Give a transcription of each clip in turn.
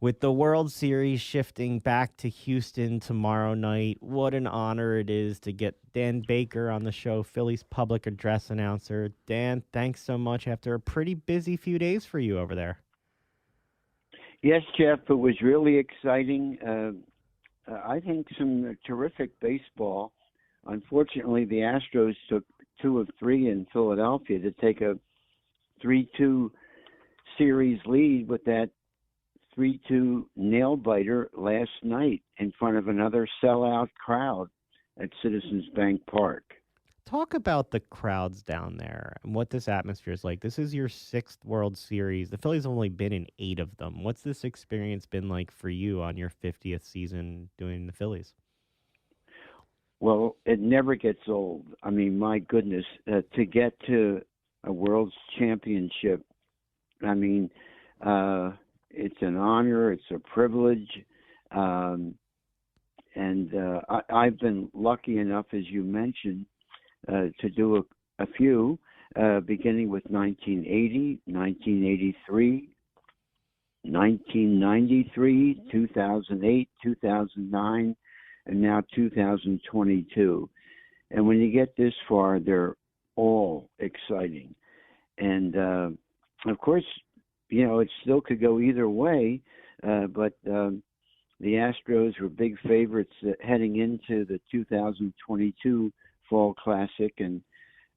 With the World Series shifting back to Houston tomorrow night, what an honor it is to get Dan Baker on the show, Phillies public address announcer. Dan, thanks so much after a pretty busy few days for you over there. Yes, Jeff, it was really exciting. I think some terrific baseball. Unfortunately, the Astros took 2 of 3 in Philadelphia to take a 3-2 series lead with that 3-2 nail biter last night in front of another sellout crowd at Citizens Bank Park. Talk about the crowds down there and what this atmosphere is like. This is your 6th World Series. The Phillies have only been in 8 of them. What's this experience been like for you on your 50th season doing the Phillies? Well, it never gets old. I mean, my goodness, to get to a World Championship, I mean, it's an honor, it's a privilege. I've been lucky enough, as you mentioned, to do a few, beginning with 1980, 1983, 1993, 2008, 2009, and now 2022. And when you get this far, they're all exciting. And, of course, it still could go either way, but the Astros were big favorites heading into the 2022 Fall Classic, and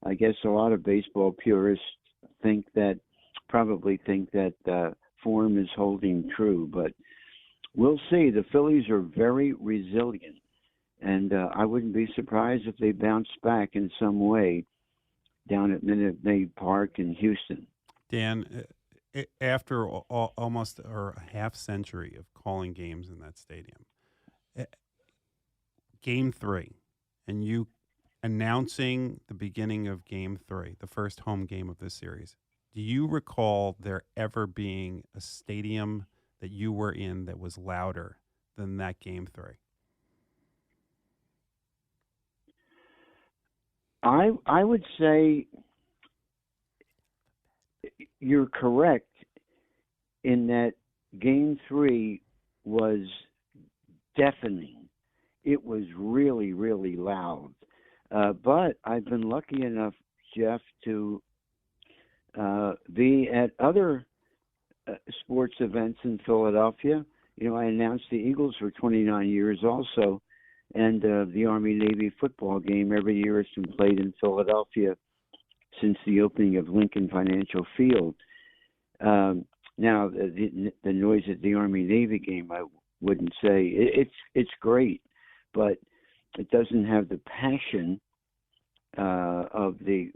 I guess a lot of baseball purists probably think that form is holding true, but we'll see. The Phillies are very resilient, and I wouldn't be surprised if they bounce back in some way down at Minute Maid Park in Houston. Dan, after almost or a half century of calling games in that stadium, Game 3, and you announcing the beginning of Game 3, the first home game of this series, do you recall there ever being a stadium that you were in that was louder than that Game 3? I would say you're correct in that Game 3 was deafening. It was really, really loud. But I've been lucky enough, Jeff, to be at other sports events in Philadelphia. I announced the Eagles for 29 years also, and the Army-Navy football game every year has been played in Philadelphia since the opening of Lincoln Financial Field. Now, the noise at the Army-Navy game, I wouldn't say. It's great, but it doesn't have the passion of a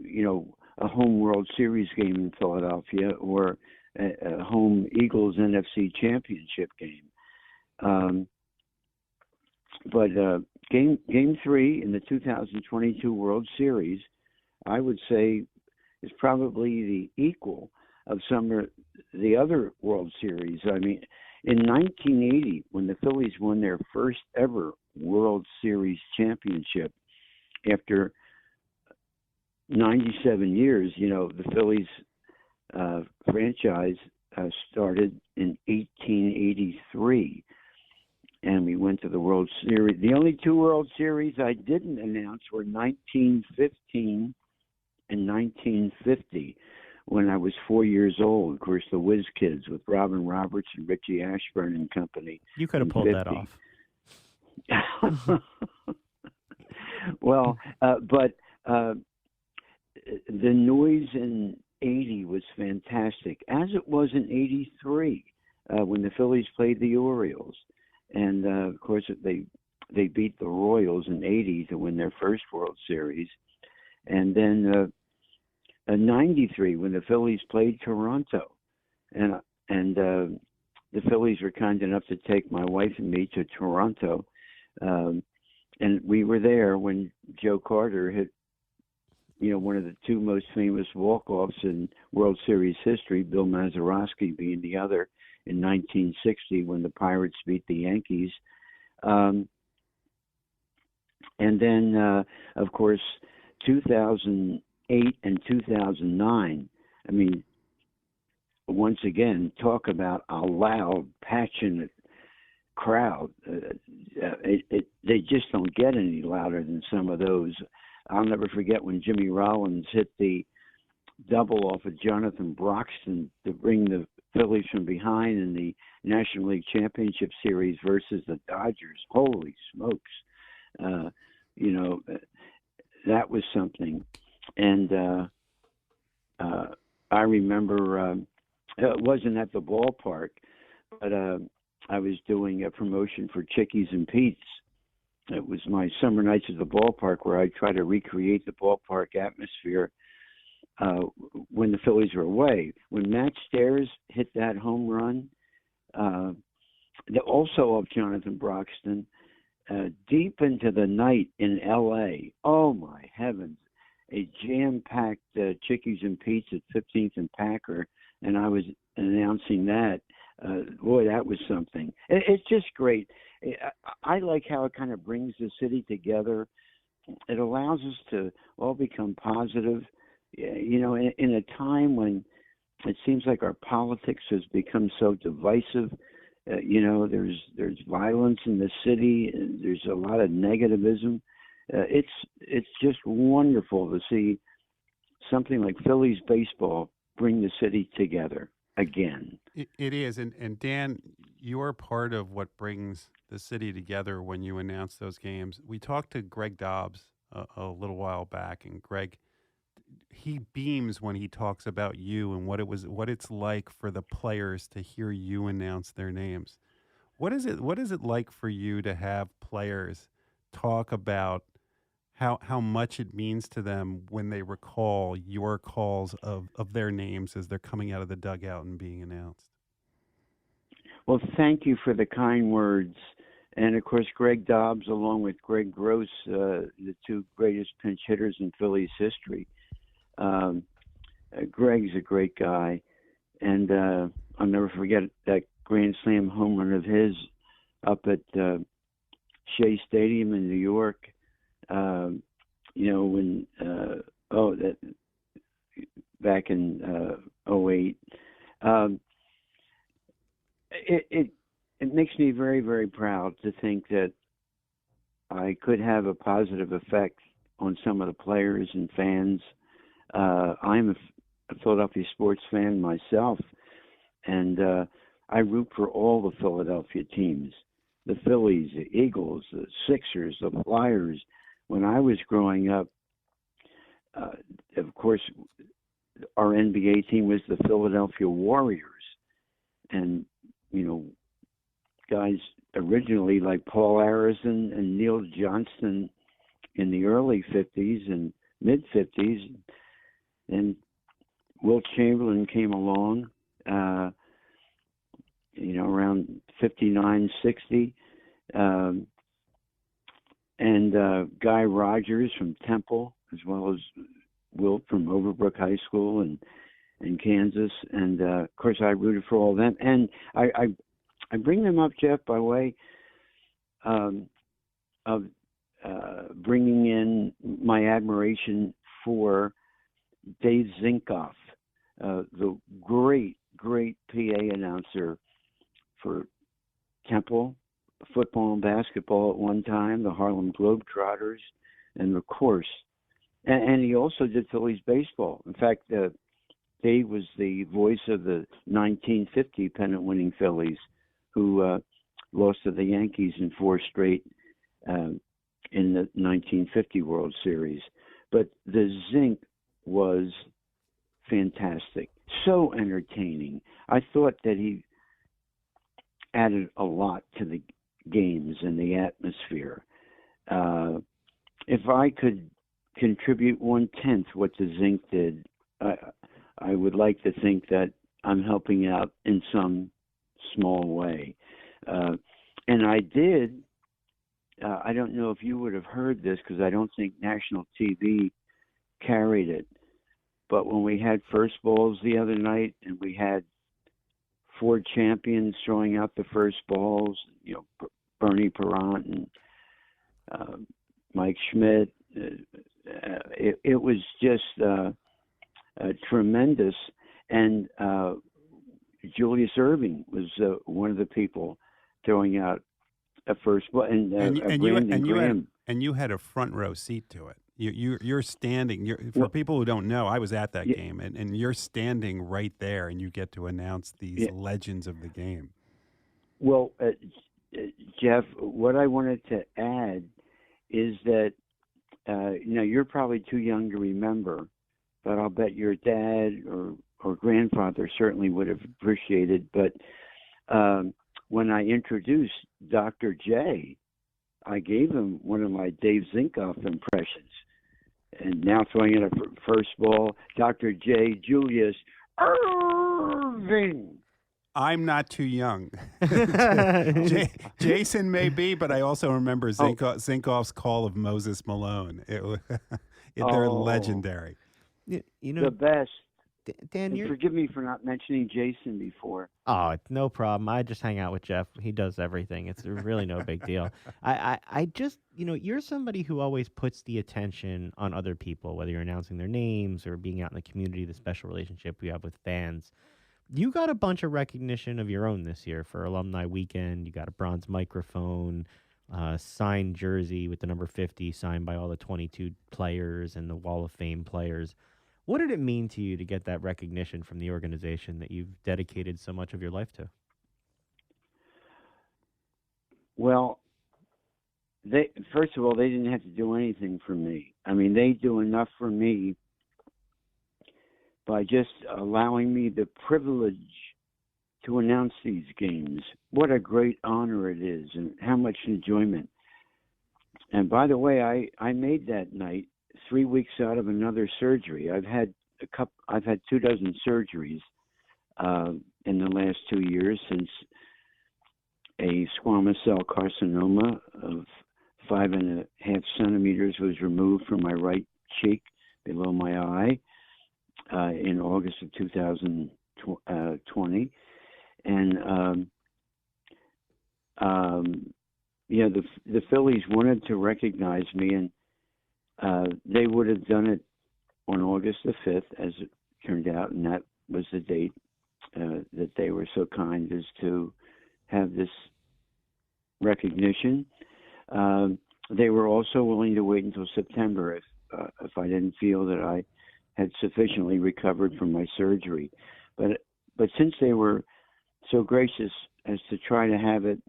home World Series game in Philadelphia or a home Eagles NFC Championship game. But Game 3 in the 2022 World Series, I would say, is probably the equal of some of the other World Series. I mean, in 1980, when the Phillies won their first ever World Series championship after 97 years, the Phillies franchise started in 1883, and we went to the World Series. The only 2 World Series I didn't announce were 1915 and 1950, when I was 4 years old. Of course, the Whiz Kids with Robin Roberts and Richie Ashburn and company. You could have pulled that off. Well, but the noise in 80 was fantastic, as it was in 83 when the Phillies played the Orioles. And, of course, they beat the Royals in 80 to win their first World Series. And then 93 when the Phillies played Toronto. And the Phillies were kind enough to take my wife and me to Toronto. And we were there when Joe Carter hit, one of the 2 most famous walk-offs in World Series history, Bill Mazeroski being the other, in 1960 when the Pirates beat the Yankees. And then, of course, 2008 and 2009. I mean, once again, talk about a loud, passionate crowd. They just don't get any louder than some of those. I'll never forget when Jimmy Rollins hit the double off of Jonathan Broxton to bring the Phillies from behind in the National League Championship Series versus the Dodgers. Holy smokes. You know, that was something. And I remember it wasn't at the ballpark, but I was doing a promotion for Chickies and Pete's. It was my summer nights at the ballpark where I try to recreate the ballpark atmosphere when the Phillies were away. When Matt Stairs hit that home run, also of Jonathan Broxton, deep into the night in L.A., oh my heavens, a jam-packed Chickies and Pete's at 15th and Packer, and I was announcing that. Boy, that was something. It's just great. I like how it kind of brings the city together. It allows us to all become positive. You know, in a time when it seems like our politics has become so divisive, you know, there's violence in the city, and there's a lot of negativism. It's just wonderful to see something like Phillies baseball bring the city together again. It is. And Dan, you're part of what brings the city together when you announce those games. We talked to Greg Dobbs a little while back, and Greg, he beams when he talks about you and what it's like for the players to hear you announce their names. What is it like for you to have players talk about how much it means to them when they recall your calls of their names as they're coming out of the dugout and being announced? Well, thank you for the kind words. And, of course, Greg Dobbs, along with Greg Gross, the two greatest pinch hitters in Phillies history. Greg's a great guy. And I'll never forget that Grand Slam home run of his up at Shea Stadium in New York. You know, when back in 08. It makes me very, very proud to think that I could have a positive effect on some of the players and fans. I'm a Philadelphia sports fan myself, and I root for all the Philadelphia teams, the Phillies, the Eagles, the Sixers, the Flyers. When I was growing up, of course, our NBA team was the Philadelphia Warriors. And, you know, guys originally like Paul Harrison and Neil Johnston in the early 50s and mid-50s. And Wilt Chamberlain came along, you know, around 59, 60. And Guy Rogers from Temple, as well as Wilt from Overbrook High School in Kansas. And, of course, I rooted for all of them. And I bring them up, Jeff, by way of bringing in my admiration for Dave Zinkoff, the great PA announcer for Temple football and basketball at one time, the Harlem Globetrotters, and of course, and he also did Phillies baseball. In fact, Dave was the voice of the 1950 pennant-winning Phillies, who lost to the Yankees in 4 straight in the 1950 World Series. But the Zink was fantastic, so entertaining. I thought that he added a lot to the games and the atmosphere. If I could contribute 1/10 what the Zink did, I would like to think that I'm helping out in some small way. And I did, I don't know if you would have heard this because I don't think national TV carried it, but when we had first balls the other night and we had 4 champions throwing out the first balls, you know, Bernie Perrant and Mike Schmidt, it was just tremendous. And Julius Irving was one of the people throwing out a first ball, and Brandon Graham. And you had a front row seat to it. You're standing. For people who don't know, I was at that game, and you're standing right there, and you get to announce these legends of the game. Well, Jeff, what I wanted to add is that you're probably too young to remember, but I'll bet your dad or grandfather certainly would have appreciated. But when I introduced Dr. J, I gave him one of my Dave Zinkoff impressions. And now throwing in a first ball, Dr. J. Julius Irving. I'm not too young. Jason may be, but I also remember Zinkoff's call of Moses Malone. They're legendary. The best. Dan, forgive me for not mentioning Jason before. Oh, it's no problem. I just hang out with Jeff. He does everything. It's really no big deal. I just, you're somebody who always puts the attention on other people, whether you're announcing their names or being out in the community, the special relationship we have with fans. You got a bunch of recognition of your own this year for Alumni Weekend. You got a bronze microphone, signed jersey with the number 50 signed by all the 22 players and the Wall of Fame players. What did it mean to you to get that recognition from the organization that you've dedicated so much of your life to? Well, first of all, they didn't have to do anything for me. I mean, they do enough for me by just allowing me the privilege to announce these games. What a great honor it is, and how much enjoyment. And by the way, I made that night 3 weeks out of another surgery. I've had 24 surgeries in the last 2 years since a squamous cell carcinoma of 5.5 centimeters was removed from my right cheek below my eye in August of 2020. And the Phillies wanted to recognize me, and they would have done it on August the 5th, as it turned out, and that was the date that they were so kind as to have this recognition. They were also willing to wait until September if I didn't feel that I had sufficiently recovered from my surgery. But since they were so gracious as to try to have it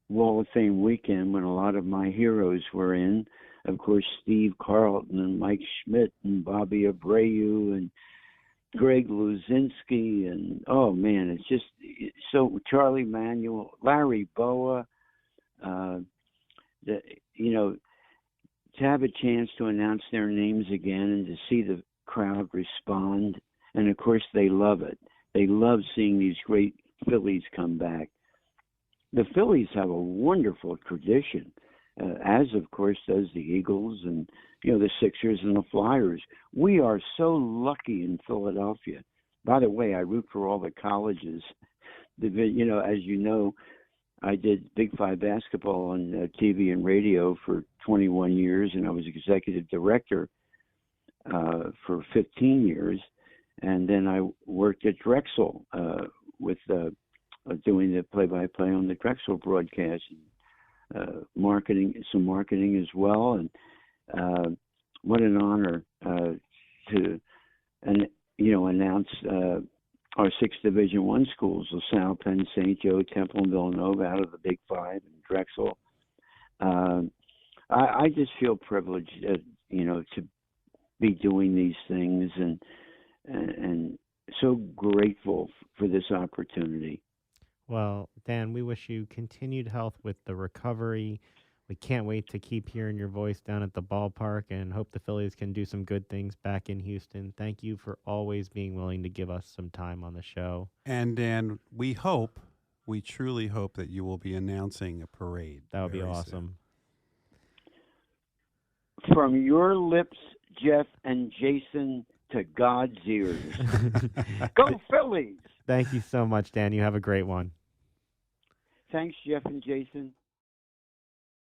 Wall of Fame weekend when a lot of my heroes were in, of course, Steve Carlton and Mike Schmidt and Bobby Abreu and Greg Luzinski, and oh man, it's just so Charlie Manuel, Larry Boa, to have a chance to announce their names again and to see the crowd respond, and of course they love it. They love seeing these great Phillies come back. The Phillies have a wonderful tradition, as of course does the Eagles and the Sixers and the Flyers. We are so lucky in Philadelphia. By the way, I root for all the colleges. As you know, I did Big Five basketball on TV and radio for 21 years, and I was executive director for 15 years. And then I worked at Drexel with doing the play-by-play on the Drexel broadcast, marketing as well. And what an honor to announce our 6 Division I schools, LaSalle, Penn, St. Joe, Temple, and Villanova out of the Big Five, and Drexel. I just feel privileged, to be doing these things, and so grateful for this opportunity. Well, Dan, we wish you continued health with the recovery. We can't wait to keep hearing your voice down at the ballpark, and hope the Phillies can do some good things back in Houston. Thank you for always being willing to give us some time on the show. And Dan, we truly hope that you will be announcing a parade. That would be awesome. Soon. From your lips, Jeff and Jason, to God's ears. Go Phillies! Thank you so much, Dan. You have a great one. Thanks, Jeff and Jason.